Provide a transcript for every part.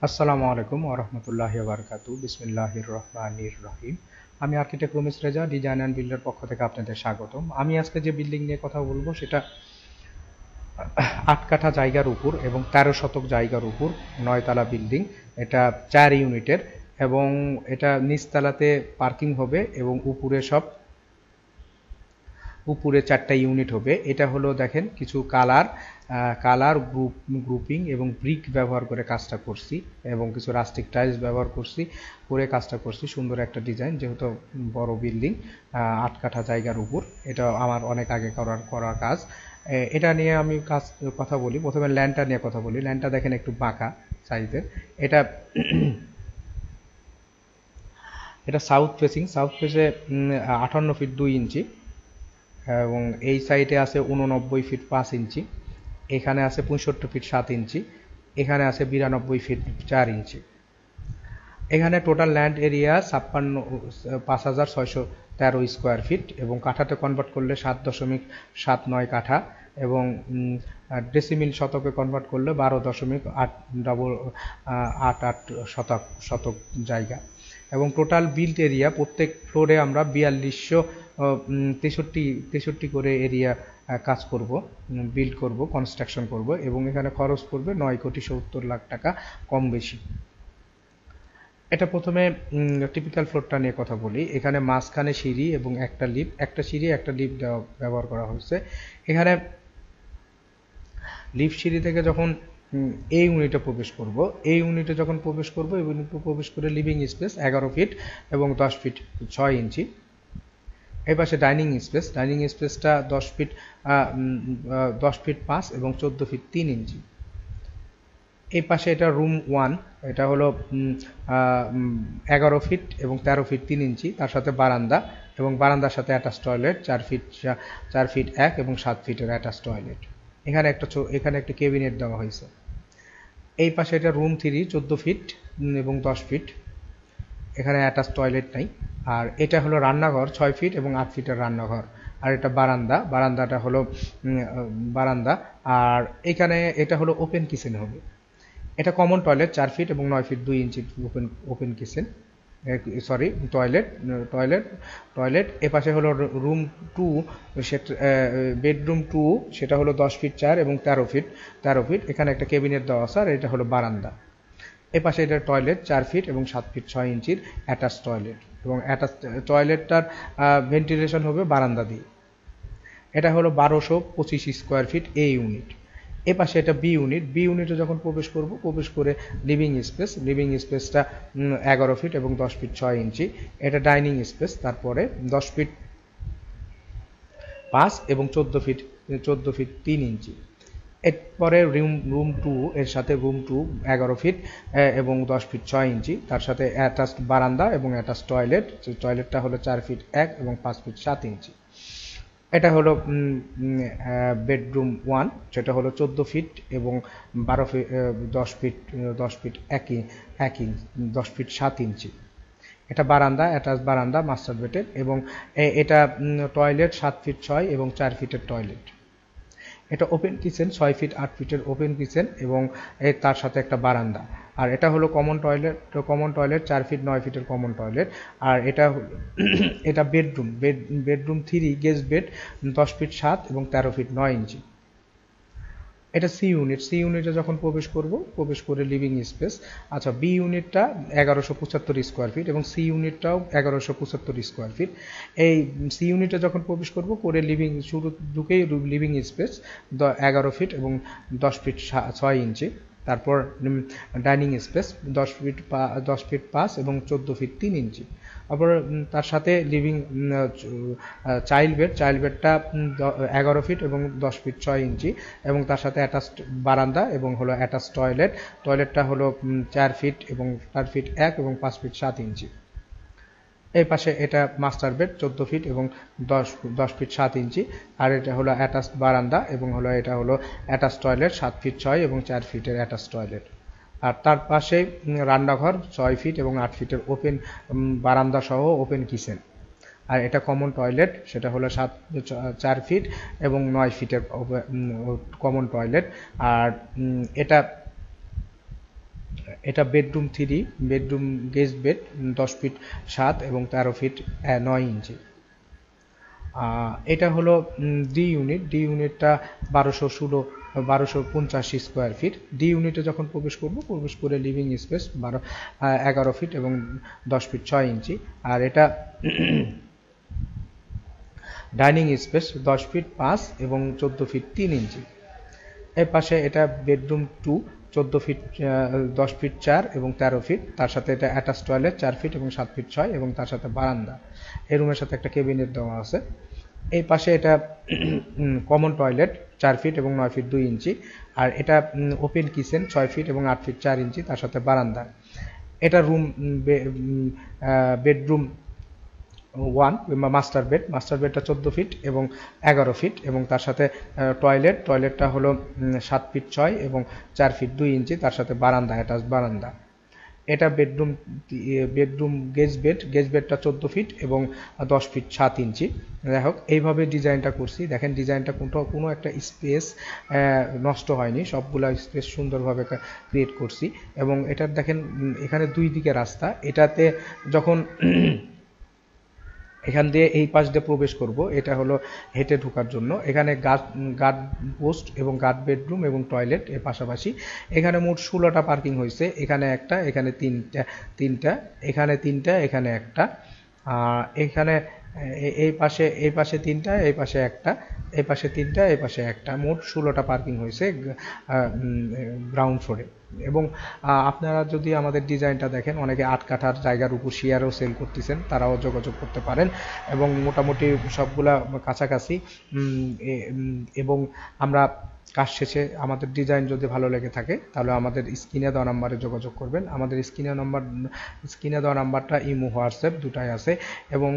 আসসালামু আলাইকুম ওয়া রাহমাতুল্লাহি ওয়া বারাকাতুহু। বিসমিল্লাহির রহমানির রহিম। আমি architect Ramesh Reza, design and builder পক্ষ থেকে আপনাদের স্বাগতম। আমি আজকে যে বিল্ডিং নিয়ে কথা বলবো সেটা ৮ কাঠা জায়গার উপর এবং ১৩ শতক জায়গার উপর ৯ তলা বিল্ডিং। এটা ৪ ইউনিটের এবং এটা নিচতলাতে পার্কিং হবে এবং উপরে 4টা ইউনিট হবে। এটা হলো দেখেন কিছু কালার গ্রুপিং এবং ব্রিক ব্যবহার করে কাজটা করছি এবং কিছু রাস্টিক টাইলস ব্যবহার করে কাজটা করছি। সুন্দর একটা ডিজাইন, যেহেতু বড় বিল্ডিং ৮ কাঠা জায়গার উপর, এটা আমার অনেক আগে করা কাজ। এটা নিয়ে আমি কথা বলি। প্রথমে ল্যান্ডটা নিয়ে কথা বলি। ল্যান্ডটা দেখেন একটু বাঁকা সাইজের। এটা এটা সাউথ ফেসে 58 ফিট 2 ইঞ্চি এবং এই সাইডে আছে 89 ফিট 5 ইঞ্চি, এখানে আছে 65 ফিট 7 ইঞ্চি, এখানে আছে 92 ফিট 4 ইঞ্চি। এখানে total land area 5613 square feet এবং কাঠাতে কনভার্ট করলে 7.79 কাঠা এবং ডেসিমিল শতকে কনভার্ট করলে 12.88 শতক জায়গা এবং টোটাল বিল্ট এরিয়া প্রত্যেক ফ্লোরে আমরা 4263 করে এরিয়া কাজ করব, বিল্ড করব, কনস্ট্রাকশন করব এবং এখানে খরচ পড়বে 9,70,00,000 টাকা কম বেশি। এটা প্রথমে টিপিক্যাল ফ্লোরটা নিয়ে কথা বলি। এখানে মাঝখানে সিঁড়ি এবং একটা সিঁড়ি একটা লিফট ব্যবহার করা হয়েছে। এখানে লিফট সিঁড়ি থেকে যখন এই ইউনিটে প্রবেশ করব, এই ইউনিটে প্রবেশ করে লিভিং স্পেস 11 ফিট এবং 10 ফিট 6 ইঞ্চি। এই পাশে ডাইনিং স্পেসটা 10 ফিট 5 এবং 14 ফিট 3 ইঞ্চি। এই পাশে এটা রুম 1, এটা হলো 11 ফিট এবং 13 ফিট 3 ইঞ্চি, তার সাথে বারান্দা এবং বারান্দার সাথে অ্যাটাচ টয়লেট 4 ফিট 1 এবং 7 ফিটের অ্যাটাচ টয়লেট। এখানে একটা ক্যাবিনেট দেওয়া হয়েছে। এই পাশে এটা রুম 3 14 ফিট এবং 10 ফিট, এখানে অ্যাটাচ টয়লেট নাই। আর এটা হলো রান্নাঘর 6 ফিট এবং 8 ফিটের রান্নাঘর। আর এটা বারান্দাটা হলো বারান্দা। আর এটা হলো ওপেন কিচেন হবে। এটা কমন টয়লেট 4 ফিট এবং 9 ফিট 2 ইঞ্চি ওপেন কিচেন, সরি টয়লেট। এপাশে হলো রুম 2, বেডরুম 2, সেটা হলো 10 ফিট 4 এবং 13 ফিট। এখানে একটা ক্যাবিনেট দেওয়া আছে। আর এটা হলো বারান্দা। এপাশে এটা টয়লেট 4 ফিট এবং 7 ফিট 6 ইঞ্চির অ্যাটাচ টয়লেট এবং অ্যাটাচ টয়লেটটার ভেন্টিলেশন হবে বারান্দা দিয়ে। এটা হলো 1225 স্কোয়ার ফিট এ ইউনিট। এপাশে এটা বি ইউনিটে যখন প্রবেশ করে লিভিং স্পেসটা 11 ফিট এবং 10 ফিট 6 ইঞ্চি। এটা ডাইনিং স্পেস, তারপরে 10 ফিট 5 এবং 14 ফিট 3 ইঞ্চি। এরপরে রুম 2, এর সাথে রুম 2 11 ফিট এবং 10 ফিট 6 ইঞ্চি, তার সাথে অ্যাটাচ বারান্দা এবং অ্যাটাচ টয়লেটটা হলো 4 ফিট 1 এবং 5 ফিট 7 ইঞ্চি। এটা হলো বেডরুম 1, সেটা হলো 14 ফিট এবং 10 ফিট 10 ফিট 7 ইঞ্চি। এটা অ্যাটাচ বারান্দা মাস্টার বেডের এবং এটা টয়লেট 7 ফিট 6 এবং 4 ফিটের টয়লেট। এটা ওপেন কিচেন 6 ফিট 8 ফিটের ওপেন কিচেন এবং তার সাথে একটা বারান্দা। আর এটা হলো কমন টয়লেট 4 ফিট 9 ফিটের কমন টয়লেট। আর এটা বেডরুম 3 গেস্ট বেড 10 ফিট 7 এবং 13 ফিট 9 ইঞ্চি। এটা সি ইউনিটে যখন প্রবেশ করে লিভিং স্পেস। আচ্ছা, বি ইউনিটটা 1175 স্কোয়ার ফিট এবং সি ইউনিটটাও 1175 স্কোয়ার ফিট। এই সি ইউনিটে যখন প্রবেশ করে ঢুকেই লিভিং স্পেস 11 ফিট এবং 10 ফিট 6 ইঞ্চি। তারপর ডাইনিং স্পেস 10 ফিট 5 এবং 14 ফিট 3 ইঞ্চি। তারপর তার সাথে চাইল্ড বেডটা 11 ফিট এবং 10 ফিট 6 ইঞ্চি এবং তার সাথে অ্যাটাচড বারান্দা এবং হলো অ্যাটাচ টয়লেটটা হলো 4 ফিট এবং 4 ফিট 1 এবং 5 ফিট 7 ইঞ্চি। এই পাশে এটা মাস্টার বেড 14 ফিট এবং 10 ফিট 7 ইঞ্চি। আর এটা হলো অ্যাটাচ বারান্দা এবং এটা হলো অ্যাটাচ টয়লেট 7 ফিট 6 এবং 4 ফিটের অ্যাটাচ টয়লেট। আর তার পাশে রান্নাঘর 6 ফিট এবং 8 ফিটের ওপেন বারান্দা সহ ওপেন কিচেন। আর এটা কমন টয়লেট, সেটা হলো 4 ফিট এবং 9 ফিটের কমন টয়লেট। আর এটা bedroom 3, bedroom guest bed 10 feet 7 এবং 13 ফিট 9 ইঞ্চি। এটা হলো ডি ইউনিট। ডি ইউনিটটা 1250 স্কোয়ার ফিট। ডি ইউনিটে যখন প্রবেশ করে লিভিং স্পেস 11 ফিট এবং 10 ফিট 6 ইঞ্চি। আর এটা ডাইনিং স্পেস 10 ফিট 5 এবং 14 ফিট 3 ইঞ্চি। এর পাশে এটা বেডরুম 2 14 ফিট 10 ফিট 4 এবং 13 ফিট, তার সাথে এটা অ্যাটাচ টয়লেট 4 ফিট এবং 7 ফিট 6 এবং তার সাথে বারান্দা। এই রুমের সাথে একটা ক্যাবিনেট দেওয়া আছে। এই পাশে এটা কমন টয়লেট 4 ফিট এবং 9 ফিট 2 ইঞ্চি। আর এটা ওপেন কিচেন 6 ফিট এবং 8 ফিট 4 ইঞ্চি, তার সাথে বারান্দা। এটা বেডরুম 1 মাস্টার বেডটা 14 ফিট এবং 11 ফিট এবং তার সাথে টয়লেটটা হলো 7 ফিট 6 এবং 4 ফিট 2 ইঞ্চি, তার সাথে বারান্দা, অ্যাটাচ বারান্দা। এটা বেডরুম গেস্ট বেডটা 14 ফিট এবং 10 ফিট 7 ইঞ্চি। যাই হোক, এইভাবে ডিজাইনটা করছি। দেখেন ডিজাইনটা কোনো একটা স্পেস নষ্ট হয়নি, সবগুলা স্পেস সুন্দরভাবে ক্রিয়েট করছি। এবং এটার দেখেন এখানে 2 দিকে রাস্তা। এটাতে যখন এখান দিয়ে এই পাশ দিয়ে প্রবেশ করব, এটা হলো হেঁটে ঢোকার জন্য। এখানে গার্ড পোস্ট এবং গার্ড বেডরুম এবং টয়লেট এর পাশাপাশি এখানে মোট 16টা পার্কিং হয়েছে। এখানে একটা, এখানে তিনটা, এখানে তিনটা, এখানে একটা, এখানে এই পাশে তিনটা, এই পাশে একটা, এই পাশে তিনটা, এই পাশে একটা, মোট 16টা পার্কিং হয়েছে গ্রাউন্ড ফ্লোরে। এবং আপনারা যদি আমাদের ডিজাইনটা দেখেন, অনেকে 8 কাঠার জায়গার উপর শেয়ারও সেল করতেছেন, তারাও যোগাযোগ করতে পারেন। এবং মোটামুটি সবগুলা কাছাকাছি। এবং আমরা কাজ শেষে আমাদের ডিজাইন যদি ভালো লেগে থাকে তাহলে আমাদের স্ক্রিনে দেওয়া নাম্বারে যোগাযোগ করবেন। আমাদের স্ক্রিনে দেওয়া নাম্বারটা ইমো, হোয়াটসঅ্যাপ দুটাই আছে। এবং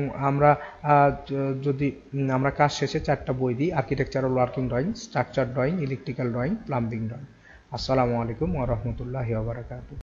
আমরা কাজ শেষে 4টা বই দিই: architectural working drawing, structure drawing, electrical drawing, plumbing drawing. আসসালামু আলাইকুম ওয়া রাহমাতুল্লাহি ওয়া বারাকাতুহু।